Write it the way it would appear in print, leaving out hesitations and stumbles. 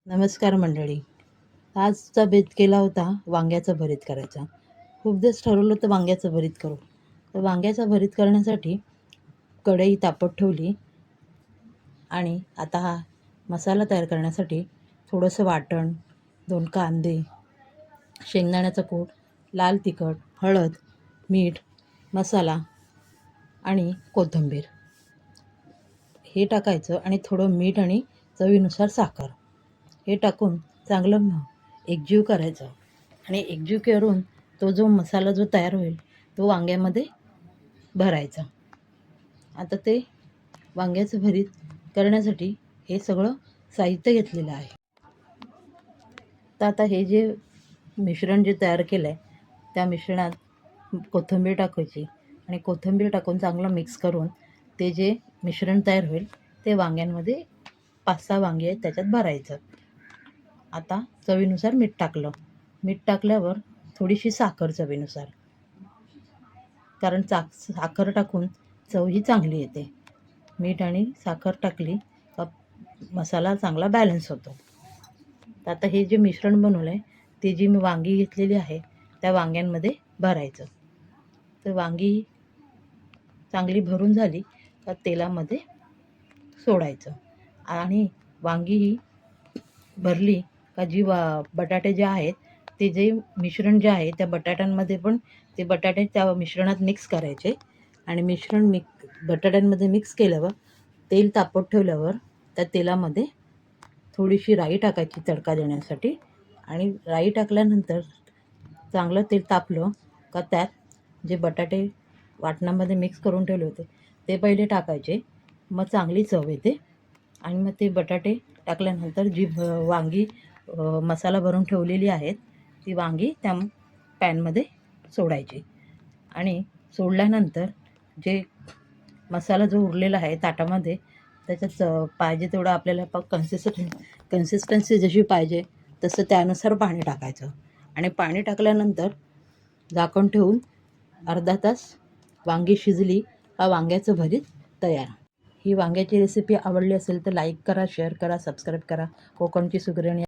नमस्कार मंडळी. आजचा बेत केला होता वांग्याचं भरीत करायचा. खूप दिवस ठरवलं होतं वांग्याचं भरीत करू. तर वांग्याचं भरीत करण्यासाठी कढई तापत ठेवली आणि आता हा मसाला तयार करण्यासाठी थोडंसं वाटण, 2 कांदे, शेंगदाण्याचं कूट, लाल तिखट, हळद, मीठ, मसाला आणि कोथिंबीर हे टाकायचं आणि थोडं मीठ आणि चवीनुसार साखर हे टाकून चांगलं एकजीव करायचं आणि एकजीव करून तो जो मसाला जो तयार होईल तो वांग्यामध्ये भरायचा. आता ते वांग्याचं भरीत करण्यासाठी हे सगळं साहित्य घेतलेलं आहे. तर आता हे जे मिश्रण जे तयार केलं आहे त्या मिश्रणात कोथिंबीर टाकायची आणि कोथिंबीर टाकून चांगलं मिक्स करून ते जे मिश्रण तयार होईल ते वांग्यांमध्ये 5-6 वांगे आहेत त्याच्यात भरायचं. आता चवीनुसार मीठ टाकलं. मीठ टाकल्यावर थोडीशी साखर चवीनुसार, कारण साखर टाकून चव ही चांगली येते. मीठ आणि साखर टाकली का मसाला चांगला बॅलन्स होतो. तर आता हे जे मिश्रण बनवलं आहे ते जी मी वांगी घेतलेली आहे त्या वांग्यांमध्ये भरायचं. तर वांगी चांगली भरून झाली का तेलामध्ये सोडायचं आणि वांगी ही भरली का बटाटे जे आहेत ते जे मिश्रण जे आहे त्या बटाट्यांमध्ये पण ते बटाटे त्या मिश्रणात मिक्स करायचे आणि मिश्रण बटाट्यांमध्ये मिक्स केल्यावर तेल तापत ठेवल्यावर त्या तेलामध्ये थोडीशी राई टाकायची तडका देण्यासाठी आणि राई टाकल्यानंतर चांगलं तेल तापलं का त्यात जे बटाटे वाटणामध्ये मिक्स करून ठेवले होते ते पहिले टाकायचे. मग चांगली चव येते आणि मग ते बटाटे टाकल्यानंतर जी वांगी मसाला भरून ठेवलेली आहेत ती वांगी त्या पॅनमध्ये सोडायची आणि सोडल्यानंतर जे मसाला जो उरलेला आहे ताटामध्ये त्याच्यात पाहिजे तेवढं आपल्याला कन्सिस्टन्सी जशी पाहिजे तसं त्यानुसार पाणी टाकायचं आणि पाणी टाकल्यानंतर झाकण ठेवून अर्धा तास वांगी शिजली का वांग्याचं भरीत तयार. ही वांग्याची रेसिपी आवडली असेल तर लाईक करा, शेअर करा, सबस्क्राईब करा. कोकणची सुगरणी